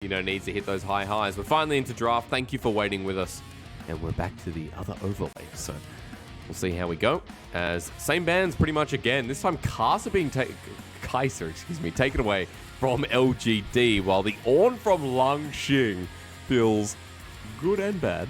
needs to hit those high highs. We're finally into draft. Thank you for waiting with us. And we're back to the other overlay. So we'll see how we go. As same bands pretty much again. This time Kaiser being taken away from LGD, while the Ornn from Langx feels good and bad.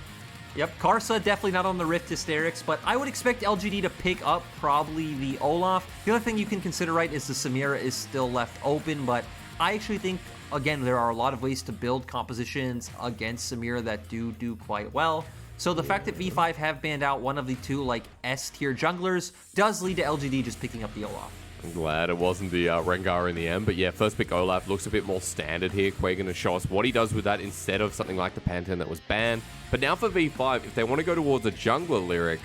Yep, Karsa definitely not on the Rift Hysterics, but I would expect LGD to pick up probably the Olaf. The other thing you can consider, right, is the Samira is still left open, but I actually think, again, there are a lot of ways to build compositions against Samira that do quite well. So the fact that V5 have banned out one of the two, like, S-tier junglers does lead to LGD just picking up the Olaf. I'm glad it wasn't the Rengar in the end, but yeah, first pick Olaf looks a bit more standard here. Quay going to show us what he does with that instead of something like the Pantone that was banned. But now for V5, if they want to go towards a jungler lyric,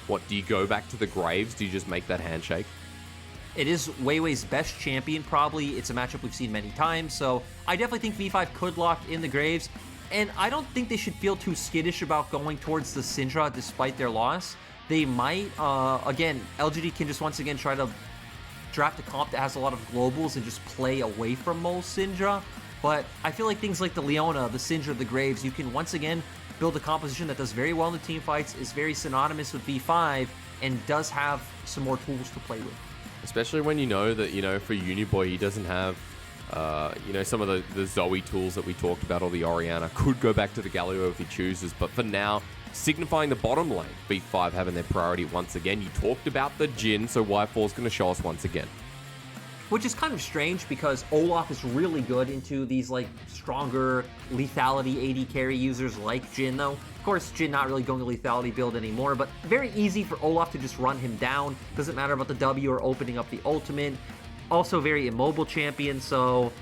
what, do you go back to the Graves? Do you just make that handshake? It is WeiWei's best champion, probably. It's a matchup we've seen many times, so I definitely think V5 could lock in the Graves, and I don't think they should feel too skittish about going towards the Syndra despite their loss. They might, again, LGD can just once again try to draft a comp that has a lot of globals and just play away from Mole's Syndra, but I feel like things like the Leona, the Syndra, the Graves, you can once again build a composition that does very well in the team fights, is very synonymous with V5, and does have some more tools to play with. Especially when you know that, for Uniboy, he doesn't have, some of the Zoe tools that we talked about, or the Orianna. Could go back to the Galio if he chooses, but for now, signifying the bottom lane, V5 having their priority once again. You talked about the Jhin, so Y4's going to show us once again. Which is kind of strange because Olaf is really good into these like stronger lethality AD carry users like Jhin though. Of course, Jhin not really going to lethality build anymore, but very easy for Olaf to just run him down. Doesn't matter about the W or opening up the ultimate. Also very immobile champion, so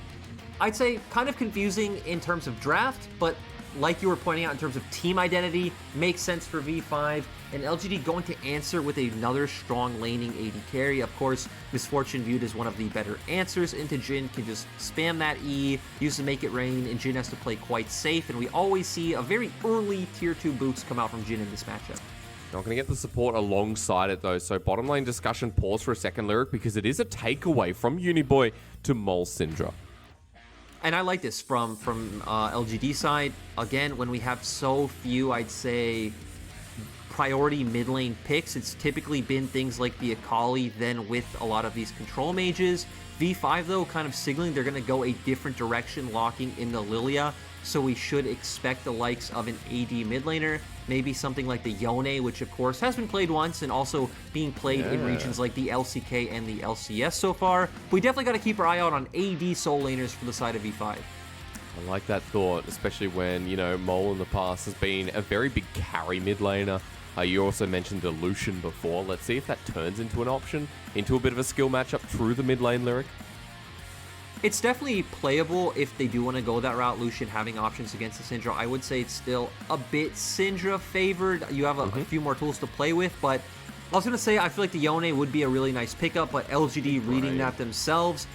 I'd say kind of confusing in terms of draft, but like you were pointing out in terms of team identity, makes sense for V5, and LGD going to answer with another strong laning AD carry. Of course, Misfortune viewed as one of the better answers into Jhin, can just spam that E, use to make it rain, and Jhin has to play quite safe, and we always see a very early tier 2 boots come out from Jhin in this matchup. Not going to get the support alongside it though, so bottom lane discussion, pause for a second, Lyric, because it is a takeaway from Uniboy to Mole Syndra. And I like this from LGD side. Again, when we have so few, I'd say, priority mid lane picks, it's typically been things like the Akali, then with a lot of these control mages. V5, though, kind of signaling they're going to go a different direction, locking in the Lilia. So we should expect the likes of an AD mid laner, maybe something like the Yone, which of course has been played once and also being played in regions like the LCK and the LCS so far. But we definitely got to keep our eye out on AD soul laners for the side of V5. I like that thought, especially when, Mole in the past has been a very big carry mid laner. You also mentioned the Lucian before. Let's see if that turns into an option, into a bit of a skill matchup through the mid lane, Lyric. It's definitely playable if they do want to go that route, Lucian having options against the Syndra. I would say it's still a bit Syndra favored. You have a few more tools to play with, but I was going to say I feel like the Yone would be a really nice pickup, but LGD reading that themselves,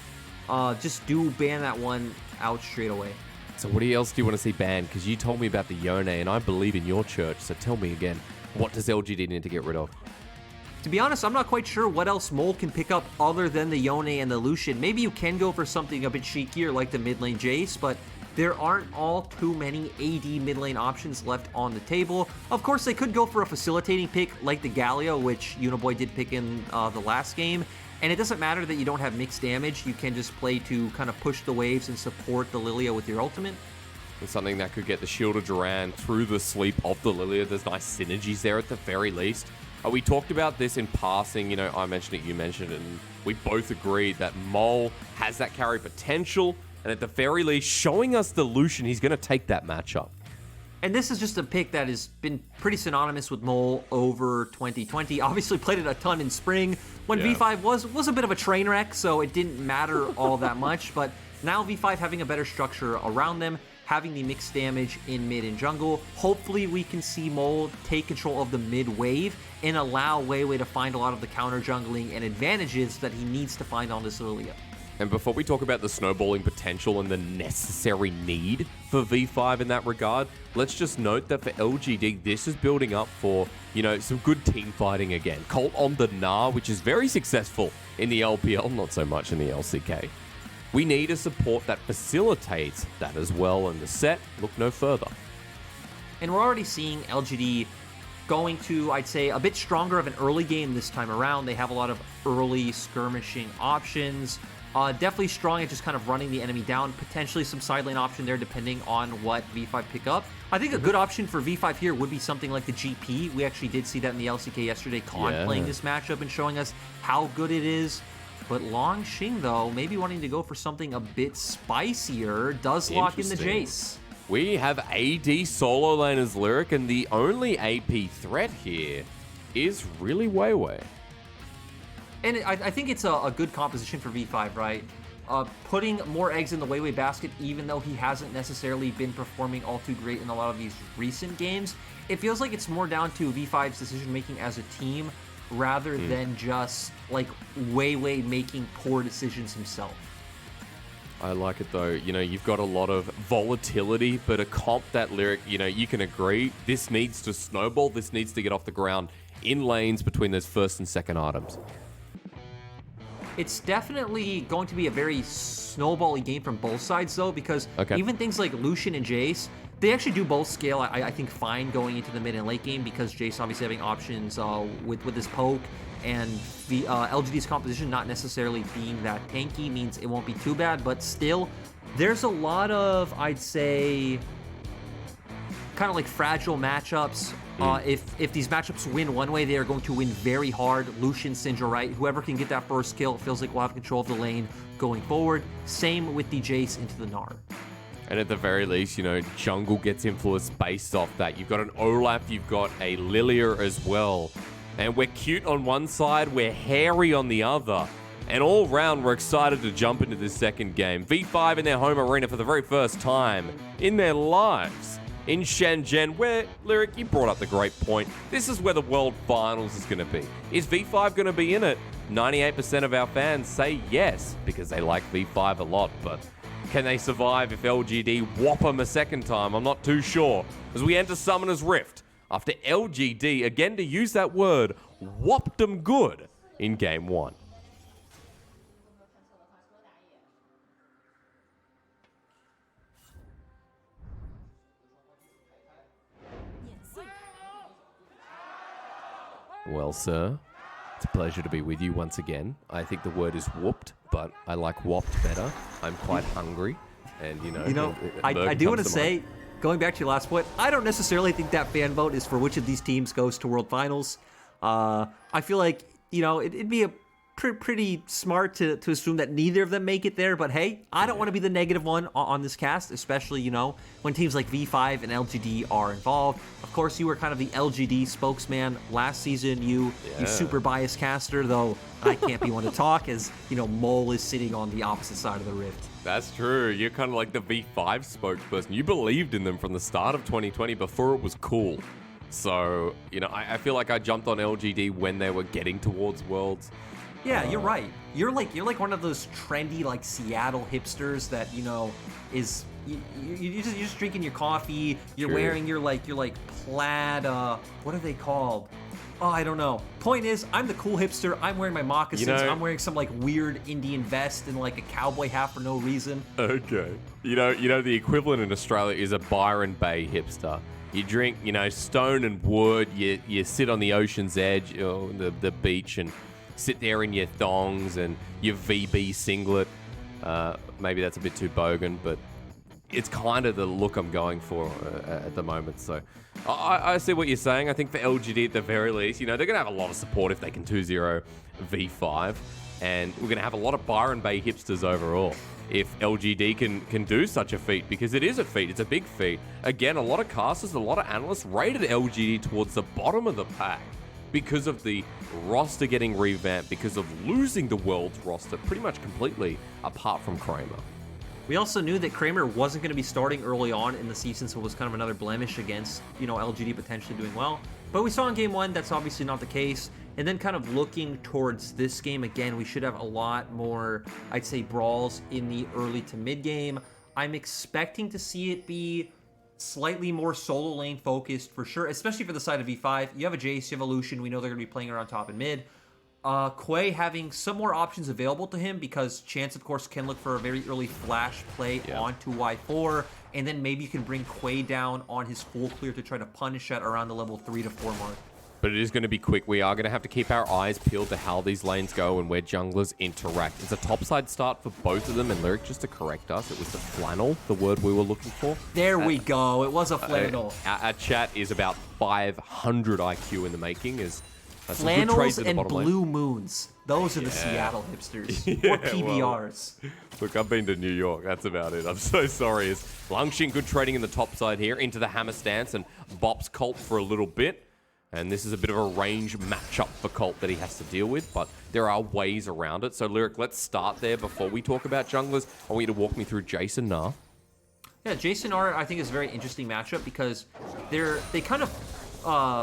just do ban that one out straight away. So what else do you want to see banned? Because you told me about the Yone, and I believe in your church, so tell me again, what does LGD need to get rid of? To be honest, I'm not quite sure what else Mole can pick up other than the Yone and the Lucian. Maybe you can go for something a bit cheekier like the mid lane Jace, but there aren't all too many AD mid lane options left on the table. Of course, they could go for a facilitating pick like the Galio, which Uniboy did pick in the last game. And it doesn't matter that you don't have mixed damage. You can just play to kind of push the waves and support the Lilia with your ultimate. It's something that could get the Shield of Duran through the sleep of the Lilia. There's nice synergies there at the very least. We talked about this in passing, I mentioned it, you mentioned it, and we both agreed that Mole has that carry potential, and at the very least, showing us the Lucian, he's going to take that matchup. And this is just a pick that has been pretty synonymous with Mole over 2020. Obviously played it a ton in spring when V5 was a bit of a train wreck, so it didn't matter all that much, but now V5 having a better structure around them, having the mixed damage in mid and jungle. Hopefully we can see Mole take control of the mid wave and allow WeiWei to find a lot of the counter jungling and advantages that he needs to find on this Lilia. And before we talk about the snowballing potential and the necessary need for V5 in that regard, let's just note that for LGD, this is building up for, some good team fighting again. Colt on the Gnar, which is very successful in the LPL, not so much in the LCK. We need a support that facilitates that as well, and the set look no further. And we're already seeing LGD going to, I'd say, a bit stronger of an early game this time around. They have a lot of early skirmishing options. Definitely strong at just kind of running the enemy down. Potentially some side lane option there depending on what V5 pick up. I think a good option for V5 here would be something like the GP. We actually did see that in the LCK yesterday, playing this matchup and showing us how good it is. But Langx, though, maybe wanting to go for something a bit spicier, does lock in the Jace. We have AD solo lane as Lyric, and the only AP threat here is really WeiWei. And I think it's a good composition for V5, right? Putting more eggs in the WeiWei basket, even though he hasn't necessarily been performing all too great in a lot of these recent games, it feels like it's more down to V5's decision-making as a team rather than just, like, WeiWei making poor decisions himself. I like it though. You know, you've got a lot of volatility, but a comp that Lyric, you know, you can agree this needs to snowball. This needs to get off the ground in lanes between those first and second items. It's definitely going to be a very snowbally game from both sides though, because even things like Lucian and Jace, they actually do both scale, I think, fine going into the mid and late game because Jace obviously having options with his poke, and the LGD's composition not necessarily being that tanky means it won't be too bad, but still, there's a lot of, I'd say, kind of like fragile matchups. If these matchups win one way, they are going to win very hard. Lucian, Syndra, right? Whoever can get that first kill feels like we'll have control of the lane going forward. Same with the Jace into the Gnar. And at the very least, you know, jungle gets influenced based off that. You've got an Olaf, you've got a Lilia as well. And we're cute on one side, we're hairy on the other. And all round, we're excited to jump into this second game. V5 in their home arena for the very first time in their lives. In Shenzhen, where, Lyric, you brought up the great point. This is where the World Finals is going to be. Is V5 going to be in it? 98% of our fans say yes, because they like V5 a lot. But can they survive if LGD whop them a second time? I'm not too sure. As we enter Summoner's Rift, after LGD, again to use that word, whopped them good in Game 1. Well, sir, it's a pleasure to be with you once again. I think the word is whooped, but I like whopped better. I'm quite hungry, and I do want to say, going back to your last point, I don't necessarily think that fan vote is for which of these teams goes to World Finals. I feel like, it'd be a pretty smart to assume that neither of them make it there, but hey, I don't want to be the negative one on this cast, especially, when teams like V5 and LGD are involved. Of course, you were kind of the LGD spokesman last season, you super biased caster, though I can't be one to talk as, Mole is sitting on the opposite side of the rift. That's true. You're kind of like the V5 spokesperson. You believed in them from the start of 2020 before it was cool. So, I feel like I jumped on LGD when they were getting towards Worlds. Yeah, you're right. You're like one of those trendy like Seattle hipsters that is you're just drinking your coffee. You're wearing your plaid. What are they called? Oh, I don't know. Point is, I'm the cool hipster. I'm wearing my moccasins. I'm wearing some like weird Indian vest and like a cowboy hat for no reason. Okay. The equivalent in Australia is a Byron Bay hipster. You drink, stone and wood. You sit on the ocean's edge, the beach, and sit there in your thongs and your VB singlet. Maybe that's a bit too bogan, but it's kind of the look I'm going for at the moment. So I see what you're saying. I think for LGD at the very least, they're going to have a lot of support if they can 2-0 V5. And we're going to have a lot of Byron Bay hipsters overall if LGD can do such a feat, because it is a feat. It's a big feat. Again, a lot of casters, a lot of analysts rated LGD towards the bottom of the pack because of the roster getting revamped, because of losing the world's roster pretty much completely, apart from Kramer. We also knew that Kramer wasn't going to be starting early on in the season, so it was kind of another blemish against, LGD potentially doing well. But we saw in Game 1 that's obviously not the case. And then kind of looking towards this game, again, we should have a lot more, I'd say, brawls in the early to mid game. I'm expecting to see it be slightly more solo lane focused for sure, especially for the side of V5. You have a Jace, you have a Lucian. We know they're going to be playing around top and mid. Quay having some more options available to him because Chance, of course, can look for a very early flash play onto Y4, and then maybe you can bring Quay down on his full clear to try to punish at around the level 3 to 4 mark. But it is going to be quick. We are going to have to keep our eyes peeled to how these lanes go and where junglers interact. It's a topside start for both of them, and Lyric, just to correct us, it was the flannel, the word we were looking for. There we go. It was a flannel. Our chat is about 500 IQ in the making. Flannels and blue moons. Those are the Seattle hipsters. Or PBRs. Well, look, I've been to New York. That's about it. I'm so sorry. Langx good trading in the top side here into the hammer stance and bops Colt for a little bit. And this is a bit of a range matchup for Colt that he has to deal with, but there are ways around it. So, Lyric, let's start there before we talk about junglers. I want you to walk me through Jason Nah. Yeah, Jason R, I think, is a very interesting matchup because they kind of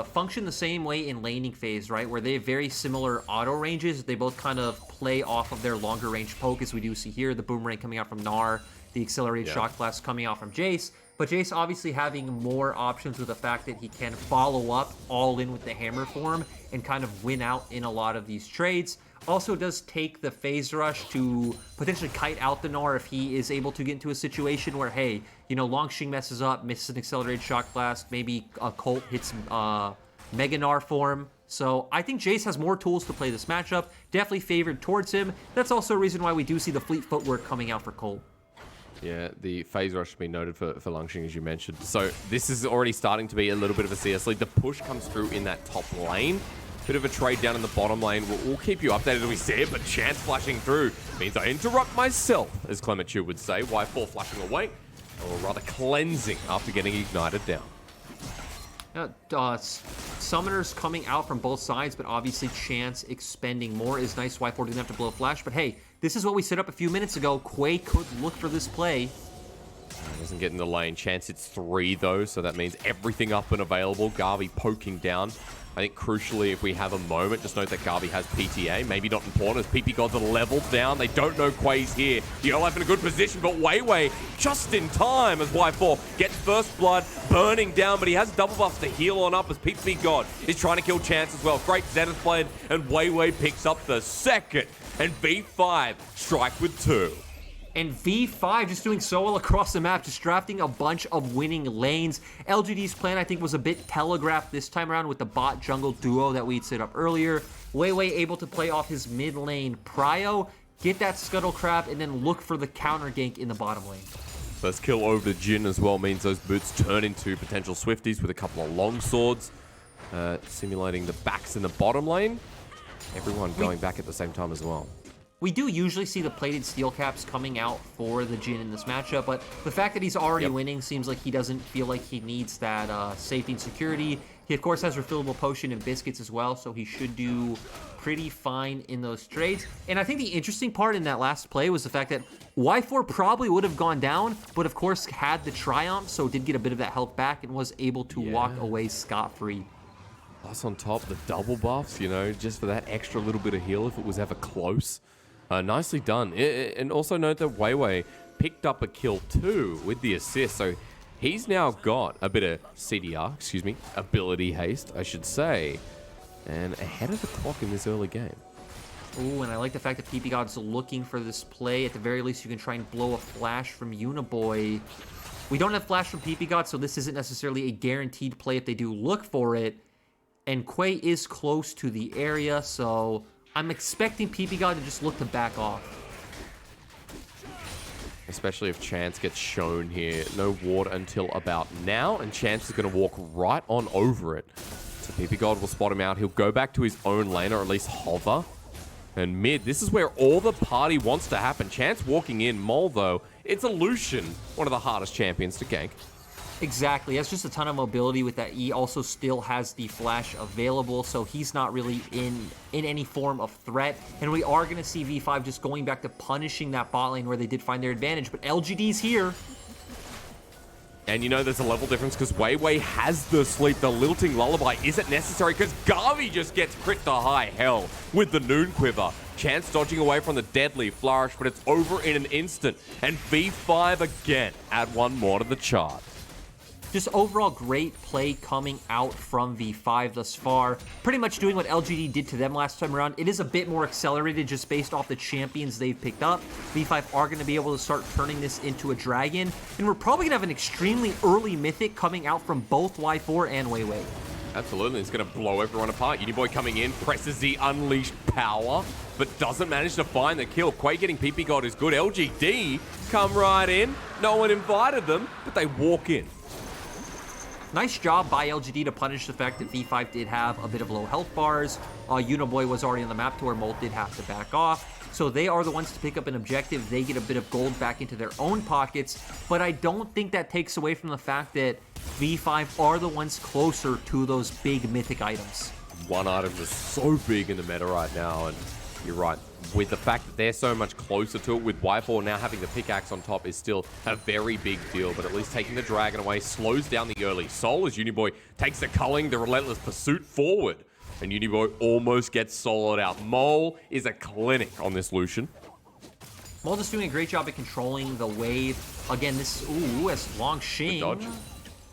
function the same way in laning phase, right? Where they have very similar auto ranges. They both kind of play off of their longer range poke, as we do see here. The boomerang coming out from Gnar, the accelerated shock blast coming out from Jace. But Jace obviously having more options with the fact that he can follow up all in with the hammer form and kind of win out in a lot of these trades. Also does take the phase rush to potentially kite out the Gnar if he is able to get into a situation where, hey, you know, Langx messes up, misses an accelerated shock blast, maybe a Colt hits Mega Gnar form. So I think Jace has more tools to play this matchup, definitely favored towards him. That's also a reason why we do see the fleet footwork coming out for Colt. Yeah, the phase rush should be noted for Langx, as you mentioned. So this is already starting to be a little bit of a CS lead. The push comes through in that top lane. Bit of a trade down in the bottom lane. We'll keep you updated as we see it, but Chance flashing through means I interrupt myself, as Clement Chu would say. Y4 flashing away, or rather cleansing after getting ignited down. Summoners coming out from both sides, but obviously Chance expending more is nice. Y4 didn't have to blow flash, but hey, this is what we set up a few minutes ago. Quay could look for this play. Doesn't get in the lane. Chance hits 3 though, so that means everything up and available. Garvey poking down. I think crucially, if we have a moment, just note that Garvey has PTA. Maybe not important as Ppgods are leveled down. They don't know Quay's here. Yolaf in a good position, but WeiWei just in time as Y4 gets first blood, burning down, but he has double buffs to heal on up as Ppgod is trying to kill Chance as well. Great Zenith blade, and WeiWei picks up the second. And V5 strike with 2. And V5 just doing so well across the map, just drafting a bunch of winning lanes. LGD's plan, I think, was a bit telegraphed this time around with the bot jungle duo that we'd set up earlier. WeiWei able to play off his mid lane prio, get that scuttle crab, and then look for the counter gank in the bottom lane. First kill over Jhin as well means those boots turn into potential Swifties with a couple of long swords, simulating the backs in the bottom lane. Everyone going back at the same time as well. We do usually see the plated steel caps coming out for the Jhin in this matchup, but the fact that he's already winning seems like he doesn't feel like he needs that safety and security. He, of course, has refillable potion and biscuits as well, so he should do pretty fine in those trades. And I think the interesting part in that last play was the fact that Y4 probably would have gone down, but of course had the Triumph, so did get a bit of that health back and was able to walk away scot-free. Plus on top, the double buffs, you know, just for that extra little bit of heal if it was ever close. Nicely done. And also note that WeiWei picked up a kill too with the assist. So he's now got a bit of CDR, ability haste, I should say. And ahead of the clock in this early game. Ooh, and I like the fact that Ppgod's looking for this play. At the very least, you can try and blow a flash from Uniboy. We don't have flash from Ppgod, so this isn't necessarily a guaranteed play if they do look for it. And Quay is close to the area, so I'm expecting Ppgod to just look to back off. Especially if Chance gets shown here. No ward until about now, and Chance is going to walk right on over it. So Ppgod will spot him out. He'll go back to his own lane, or at least hover. And mid, this is where all the party wants to happen. Chance walking in. Mole, though, it's a Lucian, one of the hardest champions to gank. Exactly. He has just a ton of mobility with that E. Also still has the flash available, so he's not really in any form of threat. And we are going to see V5 just going back to punishing that bot lane where they did find their advantage. But LGD's here. And you know there's a level difference because WeiWei has the sleep. The lilting lullaby isn't necessary because Garvey just gets crit to high hell with the noon quiver. Chance dodging away from the deadly flourish, but it's over in an instant. And V5 again add one more to the chart. Just overall great play coming out from V5 thus far. Pretty much doing what LGD did to them last time around. It is a bit more accelerated just based off the champions they've picked up. V5 are going to be able to start turning this into a dragon. And we're probably going to have an extremely early mythic coming out from both Y4 and WeiWei. Absolutely, it's going to blow everyone apart. Uniboy coming in, presses the unleashed power, but doesn't manage to find the kill. Quay getting Ppgod is good. LGD come right in. No one invited them, but they walk in. Nice job by LGD to punish the fact that V5 did have a bit of low health bars. Uniboy was already on the map to where Molt did have to back off. So they are the ones to pick up an objective. They get a bit of gold back into their own pockets. But I don't think that takes away from the fact that V5 are the ones closer to those big mythic items. One item is so big in the meta right now, and you're right. With the fact that they're so much closer to it, with Y4 now having the pickaxe on top is still a very big deal, but at least taking the dragon away slows down the early soul as Uniboy takes the culling, the relentless pursuit forward. And Uniboy almost gets soloed out. Mole is a clinic on this Lucian. Mole just doing a great job at controlling the wave. Again, this, ooh, as Langx. Dodge.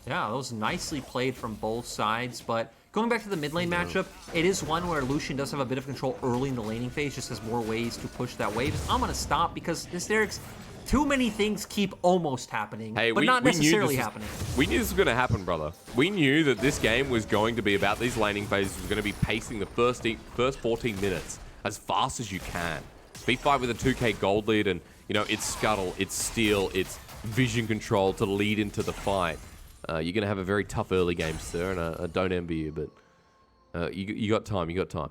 Yeah, that was nicely played from both sides, but going back to the mid lane matchup, it is one where Lucian does have a bit of control early in the laning phase, just has more ways to push that wave. I'm going to stop because Hysterics, too many things keep almost happening, but not necessarily happening. We knew this was going to happen, brother. We knew that this game was going to be about these laning phases. Was going to be pacing the first 14 minutes as fast as you can. V5 with a 2k gold lead, and you know it's scuttle, it's steal, it's vision control to lead into the fight. You're going to have a very tough early game, sir, and I don't envy you, but you got time, you got time.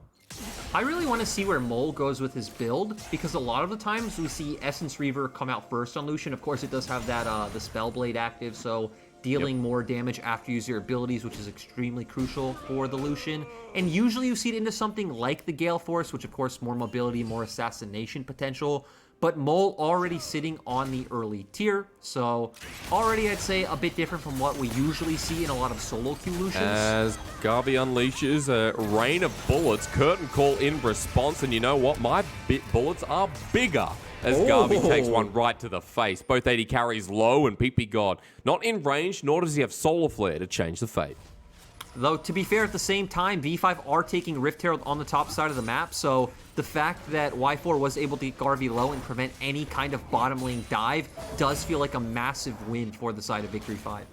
I really want to see where Mole goes with his build, because a lot of the times we see Essence Reaver come out first on Lucian. Of course, it does have that the Spell Blade active, so dealing more damage after you use your abilities, which is extremely crucial for the Lucian. And usually you see it into something like the Gale Force, which of course more mobility, more assassination potential. But Mole already sitting on the early tier, so already I'd say a bit different from what we usually see in a lot of solo queue Lucians. As Garvey unleashes a rain of bullets, curtain call in response, and you know what? My bullets are bigger as Garvey takes one right to the face. Both 80 carries low, and Ppgod not in range, nor does he have Solar Flare to change the fate. Though, to be fair, at the same time, V5 are taking Rift Herald on the top side of the map, so the fact that Y4 was able to get Garvey low and prevent any kind of bottom lane dive does feel like a massive win for the side of Victory 5.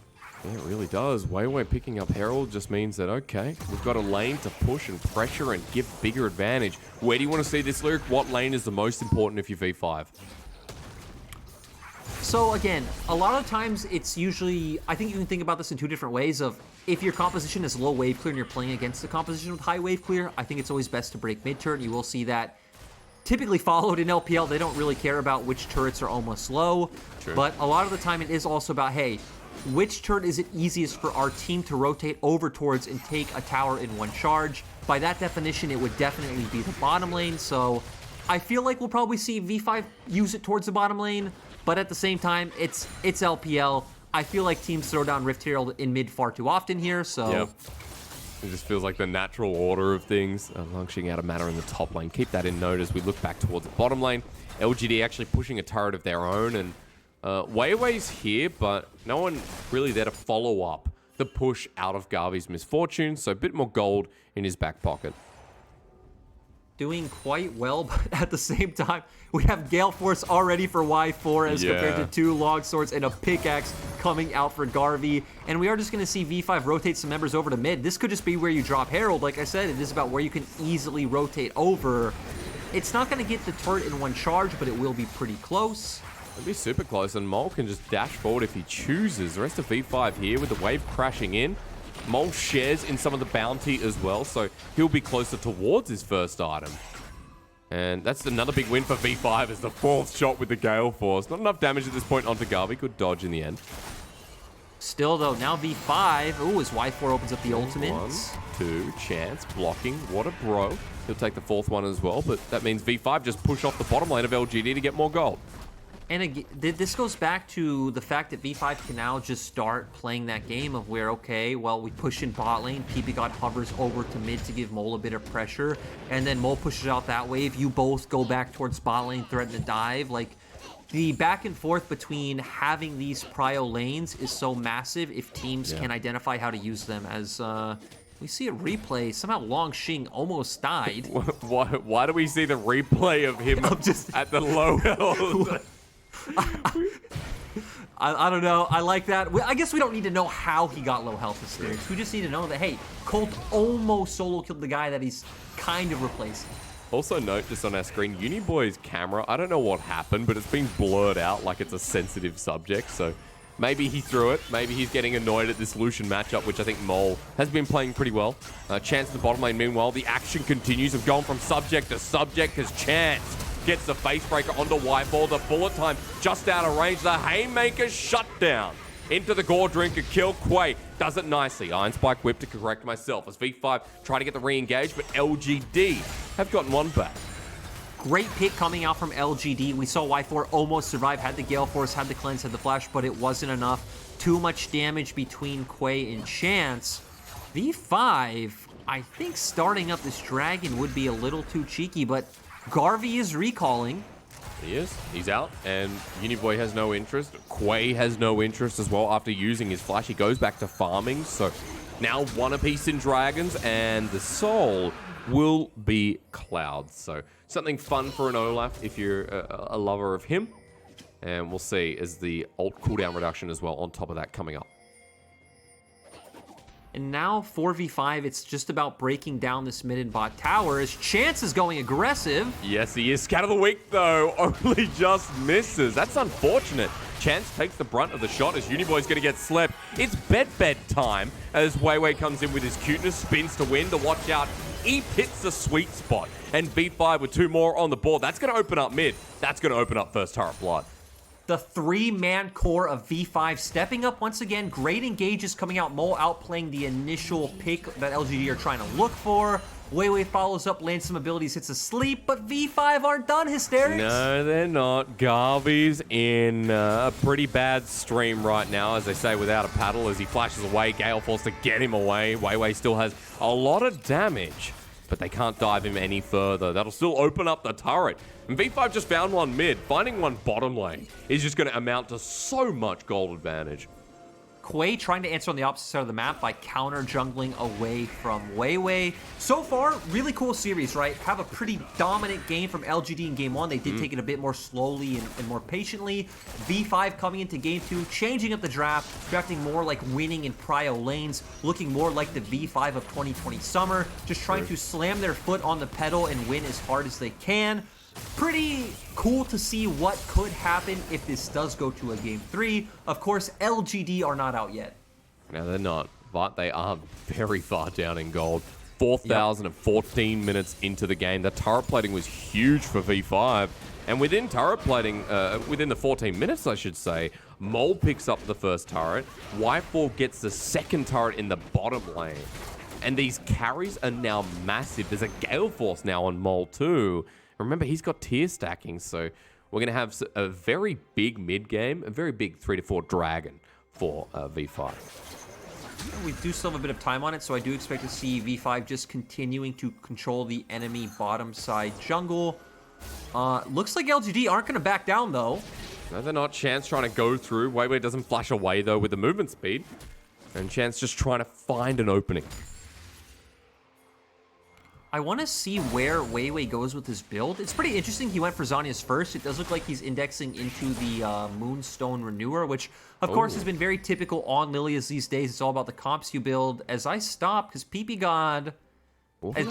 Yeah, it really does. WeiWei picking up Herald just means that, okay, we've got a lane to push and pressure and give bigger advantage. Where do you want to see this, Lyric? What lane is the most important if you're V5? So again, a lot of times it's usually, I think you can think about this in two different ways of, if your composition is low wave clear and you're playing against the composition with high wave clear, I think it's always best to break mid-turn. You will see that typically followed in LPL. They don't really care about which turrets are almost low, but a lot of the time it is also about, hey, which turret is it easiest for our team to rotate over towards and take a tower in one charge? By that definition, it would definitely be the bottom lane, so I feel like we'll probably see V5 use it towards the bottom lane, but at the same time, it's LPL. I feel like teams throw down Rift Herald in mid far too often here, so... Yep. It just feels like the natural order of things. Launching out of mana in the top lane. Keep that in note as we look back towards the bottom lane. LGD actually pushing a turret of their own, and WeiWei's here, but no one really there to follow up the push out of Garvey's misfortune, so a bit more gold in his back pocket. Doing quite well, but at the same time, we have Gale Force already for Y4 as compared to 2 Long Swords and a pickaxe coming out for Garvey. And we are just going to see V5 rotate some members over to mid. This could just be where you drop Herald. Like I said, it is about where you can easily rotate over. It's not going to get the turret in one charge, but it will be pretty close. It'll be super close, and Mole can just dash forward if he chooses. The rest of V5 here with the wave crashing in. Mole shares in some of the bounty as well, so he'll be closer towards his first item. And that's another big win for V5 as the 4th shot with the Gale Force. Not enough damage at this point onto Garvey. Good dodge in the end. Still, though, now V5. Ooh, as Y4 opens up the ultimate. 1, 2, chance, blocking. What a bro. He'll take the 4th one as well, but that means V5 just push off the bottom lane of LGD to get more gold. And again, this goes back to the fact that V5 can now just start playing that game of where, okay, well, we push in bot lane, Ppgod hovers over to mid to give Mole a bit of pressure, and then Mole pushes out that wave, you both go back towards bot lane, threaten to dive. Like, the back and forth between having these prio lanes is so massive if teams can identify how to use them. As we see a replay, somehow Langx almost died. Why do we see the replay of him just at the low health? I don't know. I like that. I guess we don't need to know how he got low health experience. We just need to know that, hey, Colt almost solo killed the guy that he's kind of replacing. Also note just on our screen, Uniboy's camera, I don't know what happened, but it's been blurred out like it's a sensitive subject. So maybe he threw it. Maybe he's getting annoyed at this Lucian matchup, which I think Mole has been playing pretty well. Chance in the bottom lane. Meanwhile, the action continues of going from subject to subject as Chance gets the face breaker onto Whiteball. The bullet time just out of range. The Haymaker shut down into the Gore Drinker. Kill Quay. Does it nicely. Iron Spike whip to correct myself as V5 try to get the re-engage, but LGD have gotten one back. Great pick coming out from LGD. We saw Y4 almost survive, had the Gale Force, had the cleanse, had the flash, but it wasn't enough. Too much damage between Quay and Chance. V5, I think starting up this Dragon would be a little too cheeky, but Garvey is recalling. He is. He's out, and Uniboy has no interest. Quay has no interest as well after using his flash. He goes back to farming, so now one apiece in Dragons, and the Soul will be Cloud. So something fun for an Olaf if you're a lover of him. And we'll see as the ult cooldown reduction as well on top of that coming up. And now 4v5, it's just about breaking down this mid and bot tower as Chance is going aggressive. Yes, he is. Scat of the week, though, only just misses. That's unfortunate. Chance takes the brunt of the shot as Uniboy's going to get slept. It's bed time as WeiWei comes in with his cuteness, spins to win to watch out. He hits the sweet spot. And V5 with 2 more on the board. That's going to open up mid. That's going to open up first turret blood. The 3-man core of V5 stepping up once again. Great engages coming out. Mole outplaying the initial pick that LGD are trying to look for. WeiWei follows up, lands some abilities, hits a sleep, but V5 aren't done, Hysterics. No, they're not. Garvey's in a pretty bad stream right now, as they say, without a paddle, as he flashes away. Gale Force to get him away. WeiWei still has a lot of damage, but they can't dive him any further. That'll still open up the turret. And V5 just found one mid. Finding one bottom lane is just going to amount to so much gold advantage. Quay trying to answer on the opposite side of the map by counter jungling away from WeiWei. So far, really cool series, right? Have a pretty dominant game from LGD in game 1. They did take it a bit more slowly and more patiently. V5 coming into game 2, changing up the draft, drafting more like winning in prio lanes, looking more like the V5 of 2020 summer, just trying to slam their foot on the pedal and win as hard as they can. Pretty cool to see what could happen if this does go to a game 3. Of course, LGD are not out yet. No, they're not, but they are very far down in gold. 4,014 minutes into the game. The turret plating was huge for V5. And within turret plating, within the 14 minutes, I should say, Mole picks up the first turret. Whiteball gets the second turret in the bottom lane. And these carries are now massive. There's a Gale Force now on Mole too. Remember, he's got tier stacking, so we're going to have a very big mid game, a very big 3 to 4 dragon for V5. We do still have a bit of time on it, so I do expect to see V5 just continuing to control the enemy bottom side jungle. Looks like LGD aren't going to back down, though. No, they're not. Chance trying to go through. WeiWei doesn't flash away, though, with the movement speed. And Chance just trying to find an opening. I want to see where WeiWei goes with his build. It's pretty interesting. He went for Zhonya's first. It does look like he's indexing into the Moonstone Renewer, which, of course, has been very typical on Lilias these days. It's all about the comps you build. As I stop, because Ppgod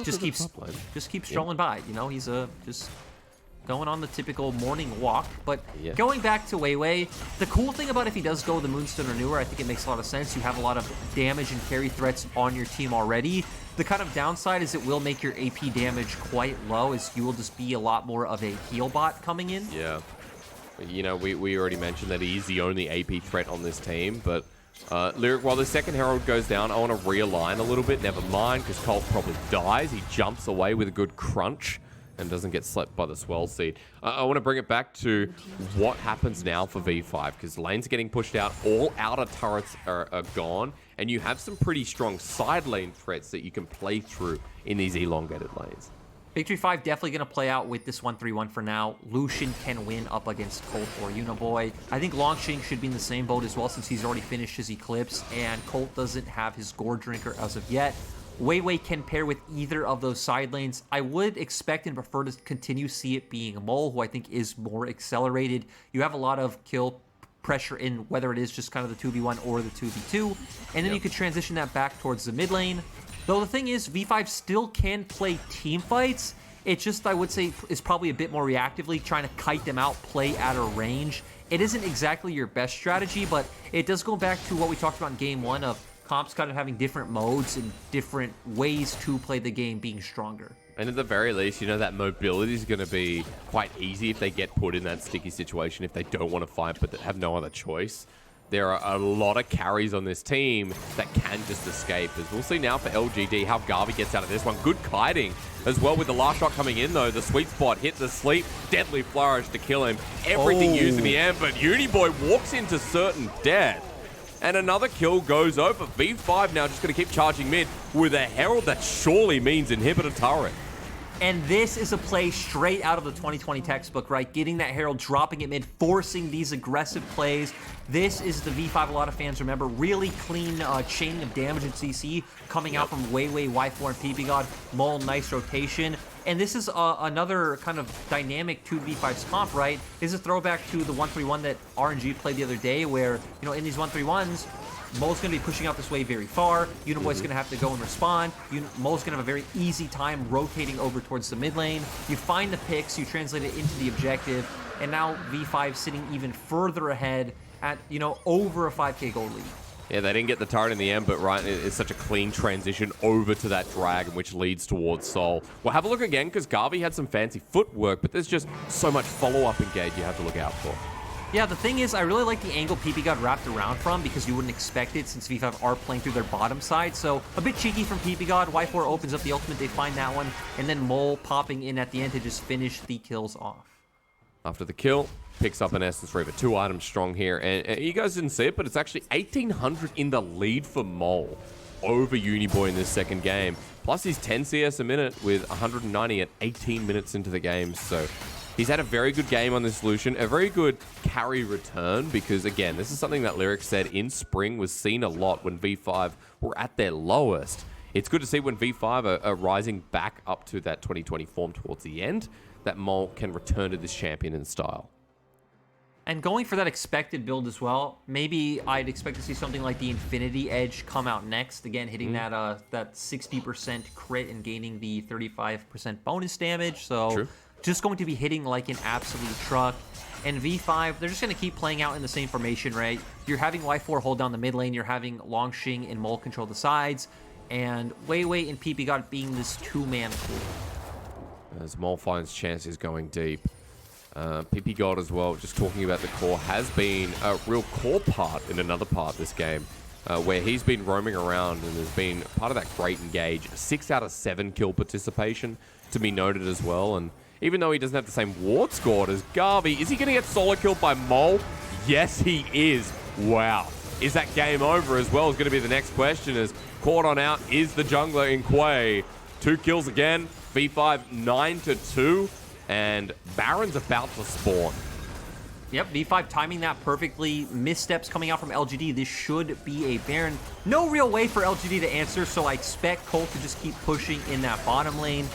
just keeps strolling by. You know, he's just going on the typical morning walk. But going back to WeiWei, the cool thing about if he does go the Moonstone Renewer, I think it makes a lot of sense. You have a lot of damage and carry threats on your team already. The kind of downside is it will make your AP damage quite low, as you will just be a lot more of a heal bot coming in. Yeah. You know, we already mentioned that he's the only AP threat on this team, but Lyric, while the second Herald goes down, I want to realign a little bit. Never mind, because Colt probably dies. He jumps away with a good crunch and doesn't get slept by the Swell Seed. I want to bring it back to what happens now for V5, because lanes are getting pushed out, all outer turrets are gone, and you have some pretty strong side lane threats that you can play through in these elongated lanes. Victory 5 definitely going to play out with this 1-3-1 for now. Lucian can win up against Colt or Uniboy. I think Langx should be in the same boat as well since he's already finished his Eclipse and Colt doesn't have his Gore Drinker as of yet. WeiWei can pair with either of those side lanes. I would expect and prefer to continue see it being Mole, who I think is more accelerated. You have a lot of kill pressure in whether it is just kind of the 2v1 or the 2v2, and then you could transition that back towards the mid lane. Though the thing is, V5 still can play team fights. It just, I would say, is probably a bit more reactively, trying to kite them out, play at a range. It isn't exactly your best strategy, but it does go back to what we talked about in game 1 of comps kind of having different modes and different ways to play the game being stronger. And at the very least, you know, that mobility is going to be quite easy if they get put in that sticky situation, if they don't want to fight but have no other choice. There are a lot of carries on this team that can just escape. As we'll see now for LGD, how Garvey gets out of this one. Good kiting as well with the last shot coming in, though. The sweet spot, hit the sleep, deadly flourish to kill him. Everything used in the end, but Uniboy walks into certain death. And another kill goes over. V5 now just going to keep charging mid with a Herald that surely means inhibitor turret. And this is a play straight out of the 2020 textbook, right? Getting that Herald, dropping it mid, forcing these aggressive plays. This is the V5 a lot of fans remember. Really clean chaining of damage in CC coming out from WeiWei, WeiFor, and Ppgod. Mole, nice rotation. And this is another kind of dynamic 2v5's comp, right? This is a throwback to the 1-3-1 that RNG played the other day where, you know, in these 1-3-1s, Mole's going to be pushing out this wave very far. Uniboy's going to have to go and respond. Mole's going to have a very easy time rotating over towards the mid lane. You find the picks, you translate it into the objective, and now V5 sitting even further ahead at, you know, over a 5k gold lead. Yeah, they didn't get the turret in the end, but right, it's such a clean transition over to that dragon, which leads towards Sol. We'll have a look again, because Garvey had some fancy footwork, but there's just so much follow-up engage you have to look out for. Yeah, the thing is, I really like the angle Ppgod wrapped around from because you wouldn't expect it since V5 are playing through their bottom side. So a bit cheeky from Ppgod. WeiFor opens up the ultimate, they find that one, and then Mole popping in at the end to just finish the kills off. After the kill, picks up an Essence Reaver, 2 items strong here, and you guys didn't see it, but it's actually 1800 in the lead for Mole over Uniboy in this second game. Plus he's 10 CS a minute with 190 at 18 minutes into the game, so he's had a very good game on this solution, a very good carry return, because again, this is something that Lyric said in spring was seen a lot when V5 were at their lowest. It's good to see when V5 are rising back up to that 2020 form towards the end, that Mole can return to this champion in style. And going for that expected build as well, maybe I'd expect to see something like the Infinity Edge come out next. Again, hitting that 60% crit and gaining the 35% bonus damage. So just going to be hitting like an absolute truck. And V5, they're just going to keep playing out in the same formation, right? You're having WeiFor hold down the mid lane. You're having Langx and Mole control the sides. And WeiWei and Ppgod being this two-man pool. As Mole finds chances going deep. Ppgod as well, just talking about the core, has been a real core part in another part of this game, where he's been roaming around and has been part of that great engage. 6 out of 7 kill participation to be noted as well. And even though he doesn't have the same ward score as Garvey, is he going to get solo killed by Mole? Yes, he is. Wow. Is that game over as well is going to be the next question, as caught on out is the jungler in Quay. 2 kills again. V5 9-2. And Baron's about to spawn. Yep, V5 timing that perfectly. Missteps coming out from LGD. This should be a Baron. No real way for LGD to answer, so I expect Colt to just keep pushing in that bottom lane.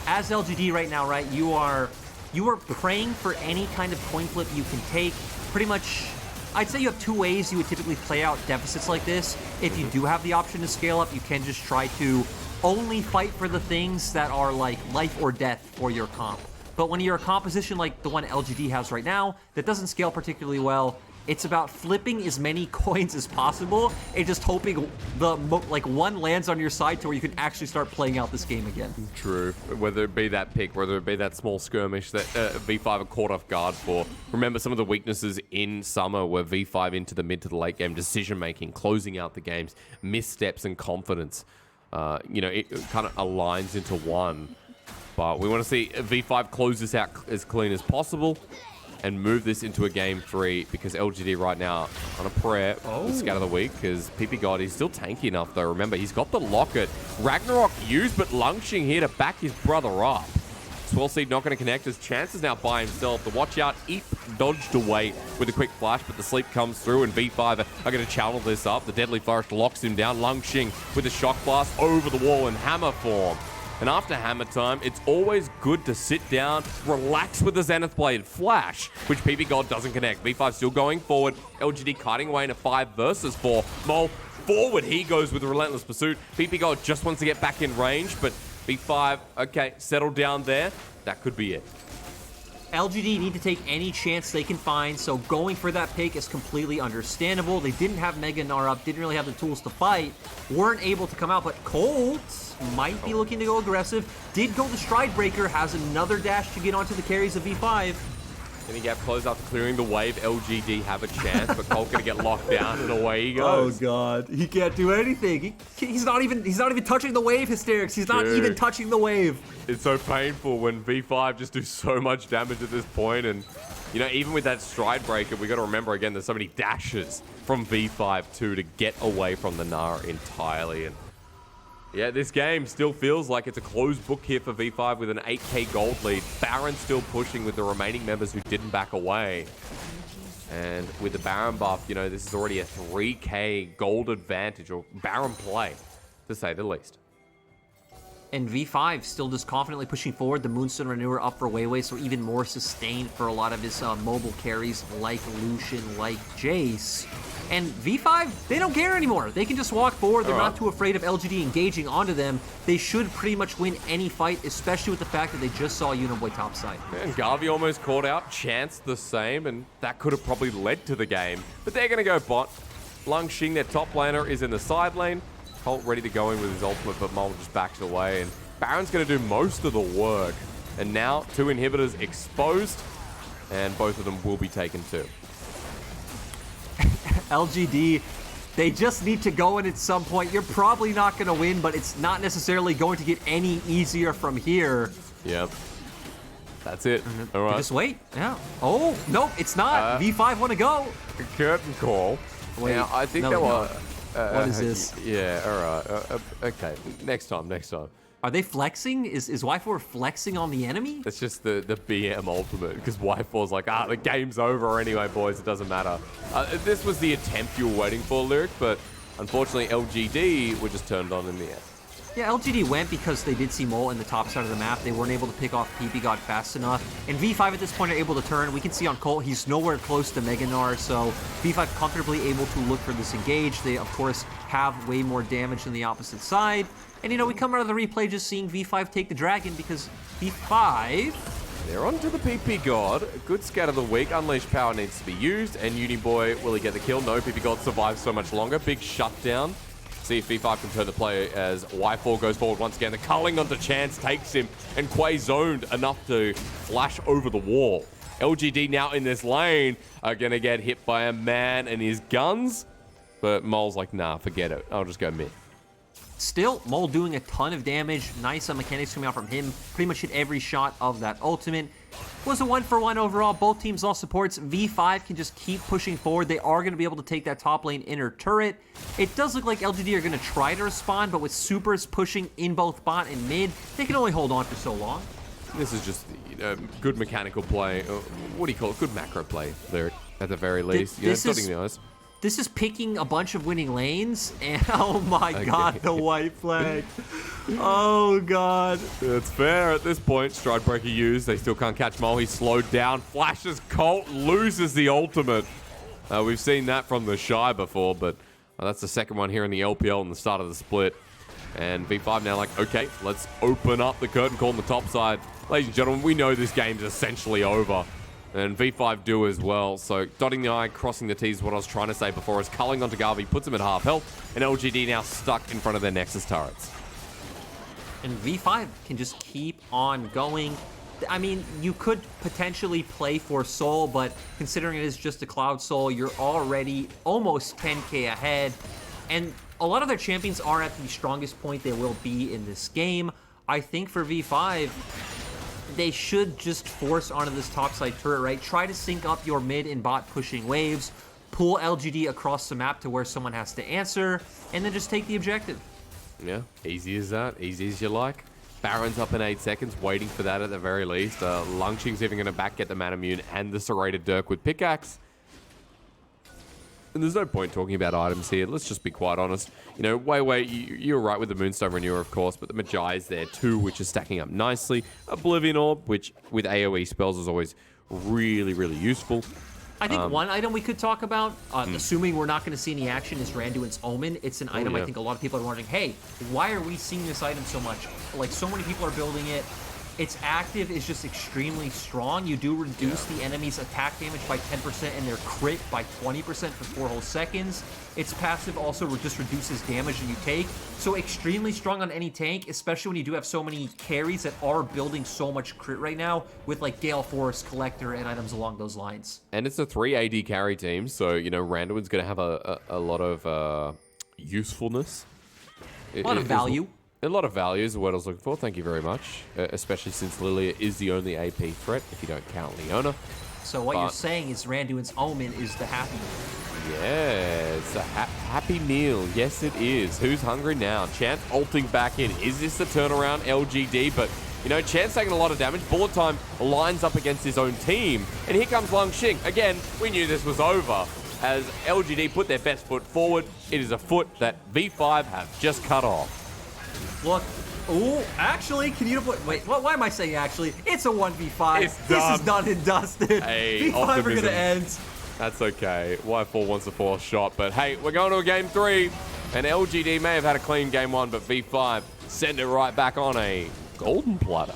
As LGD right now, right, you are praying for any kind of coin flip you can take. Pretty much, I'd say you have 2 ways you would typically play out deficits like this. If you do have the option to scale up, you can just try to only fight for the things that are like life or death for your comp. But when you're a composition like the one LGD has right now, that doesn't scale particularly well, it's about flipping as many coins as possible and just hoping like one lands on your side to where you can actually start playing out this game again. True. Whether it be that pick, whether it be that small skirmish that V5 are caught off guard for. Remember, some of the weaknesses in Summer were V5 into the mid to the late game decision-making, closing out the games, missteps and confidence. You know, it kind of aligns into one. But we want to see V5 close this out as clean as possible and move this into a game 3, because LGD right now on a prayer the scout of the week, because Ppgod is still tanky enough though. Remember, he's got the locket. Ragnarok used, but Langx here to back his brother up. Swell Seed not going to connect as Chance is now by himself. The watch out, Eep dodged away with a quick flash, but the sleep comes through and V5 are going to channel this up. The Deadly Flourish locks him down. Langx with a shock blast over the wall in hammer form. And after hammer time, it's always good to sit down, relax with the Zenith Blade flash, which Ppgod doesn't connect. V5 still going forward. LGD kiting away in a 5 versus 4. Mole forward, he goes with a relentless pursuit. Ppgod just wants to get back in range, but V5, okay, settle down there. That could be it. LGD need to take any chance they can find, so going for that pick is completely understandable. They didn't have Mega Gnar up, didn't really have the tools to fight, weren't able to come out, but Colt might be looking to go aggressive. Did go the Stride Breaker, has another dash to get onto the carries of V5. Can he get close after clearing the wave? LGD have a chance, but Colt gonna get locked down and away he goes. Oh god, he can't do anything. He's not even touching the wave, Hysterics. He's not even touching the wave. It's so painful when V5 just do so much damage at this point, and you know, even with that Stride Breaker, we got to remember again, there's so many dashes from V5 too to get away from the Gnar entirely. And yeah, this game still feels like it's a closed book here for V5 with an 8k gold lead. Baron still pushing with the remaining members who didn't back away. And with the Baron buff, you know, this is already a 3k gold advantage, or Baron play, to say the least. And V5 still just confidently pushing forward. The Moonstone Renewer up for WeiWei, so even more sustained for a lot of his mobile carries like Lucian, like Jace. And V5, they don't care anymore. They can just walk forward. They're not too afraid of LGD engaging onto them. They should pretty much win any fight, especially with the fact that they just saw Uniboy topside. And Garvey almost caught out. Chance the same, and that could have probably led to the game. But they're going to go bot. Langx, their top laner, is in the side lane. Colt ready to go in with his ultimate, but Mole just backs away. And Baron's going to do most of the work. And now, 2 inhibitors exposed, and both of them will be taken too. LGD, they just need to go in at some point. You're probably not going to win, but it's not necessarily going to get any easier from here. Yep. That's it. All right. Just wait. Yeah. Oh, nope, it's not. V5 want to go. Curtain call. Wait. Now, I think No, there no. were... What is this? Yeah, all right. Okay, next time. Are they flexing? Is Y4 flexing on the enemy? It's just the BM ultimate, because Y4's like, the game's over anyway, boys. It doesn't matter. This was the attempt you were waiting for, Lyric, but unfortunately LGD were just turned on in the end. Yeah, LGD went because they did see Mole in the top side of the map. They weren't able to pick off Ppgod fast enough. And V5 at this point are able to turn. We can see on Colt, he's nowhere close to Mega Gnar, so V5 comfortably able to look for this engage. They, of course, have way more damage than the opposite side. And, you know, we come out of the replay just seeing V5 take the dragon because V5... They're on to the Ppgod. Good scat of the week. Unleashed power needs to be used. And Uniboy, will he get the kill? No, Ppgod survives so much longer. Big shutdown. See if V5 can turn the play as Y4 goes forward once again. The culling onto Chance takes him, and Quay zoned enough to flash over the wall. LGD now in this lane are going to get hit by a man and his guns, but Mole's like, nah, forget it. I'll just go mid. Still, Mole doing a ton of damage. Nice mechanics coming out from him. Pretty much hit every shot of that ultimate. Was a 1-for-1 overall. Both teams lost supports. V5 can just keep pushing forward. They are going to be able to take that top lane inner turret. It does look like LGD are going to try to respond, but with supers pushing in both bot and mid, they can only hold on for so long. This is just, you know, good mechanical play. What do you call it? Good macro play, Lyric, at the very least. You know, dotting the eyes. This is picking a bunch of winning lanes, and oh my god, the white flag. Oh god. It's fair at this point. Stride Breaker used. They still can't catch Mole. He's slowed down. Flashes Colt, loses the ultimate. We've seen that from the Shy before, but that's the second one here in the LPL in the start of the split. And V5 now like, okay, let's open up the curtain call on the top side. Ladies and gentlemen, we know this game's essentially over. And V5 do as well. So dotting the I, crossing the T is what I was trying to say before. As culling onto Garvey puts him at half health, and LGD now stuck in front of their Nexus turrets. And V5 can just keep on going. I mean, you could potentially play for Soul, but considering it is just a Cloud Soul, you're already almost 10k ahead. And a lot of their champions are at the strongest point they will be in this game. I think for V5, they should just force onto this topside turret, right? Try to sync up your mid and bot pushing waves, pull LGD across the map to where someone has to answer, and then just take the objective. Yeah, easy as that. Easy as you like. Baron's up in 8 seconds, waiting for that at the very least. Langx's even going to back get the Manamune and the Serrated Dirk with Pickaxe. And there's no point talking about items here. Let's just be quite honest. You know, WeiWei, you're right with the Moonstone Renewer, of course, but the Magi is there too, which is stacking up nicely. Oblivion Orb, which with AoE spells is always really, really useful. I think one item we could talk about, assuming we're not going to see any action, is Randuin's Omen. It's an item I think a lot of people are wondering, hey, why are we seeing this item so much? Like, so many people are building it. Its active is just extremely strong. You do reduce the enemy's attack damage by 10% and their crit by 20% for 4 whole seconds. Its passive also just reduces damage that you take. So extremely strong on any tank, especially when you do have so many carries that are building so much crit right now with like Gale Force, Collector, and items along those lines. And it's a 3 AD carry team, so, you know, Randuin's going to have a lot of usefulness. A lot of value. A lot of value is the word I was looking for. Thank you very much. Especially since Lilia is the only AP threat, if you don't count Leona. So what you're saying is Randuin's Omen is the happy meal. Yeah, it's a happy meal. Yes, it is. Who's hungry now? Chance ulting back in. Is this the turnaround LGD? But, you know, Chance taking a lot of damage. Bullet Time lines up against his own team. And here comes Langx. Again, we knew this was over. As LGD put their best foot forward, it is a foot that V5 have just cut off. Look, oh, actually, can you put, wait, why am I saying actually? It's a 1v5. This is done and dusted. Hey, V5 are going to end. That's okay. Y4 wants the 4th shot, but hey, we're going to a game 3. And LGD may have had a clean game 1, but V5 send it right back on a golden platter.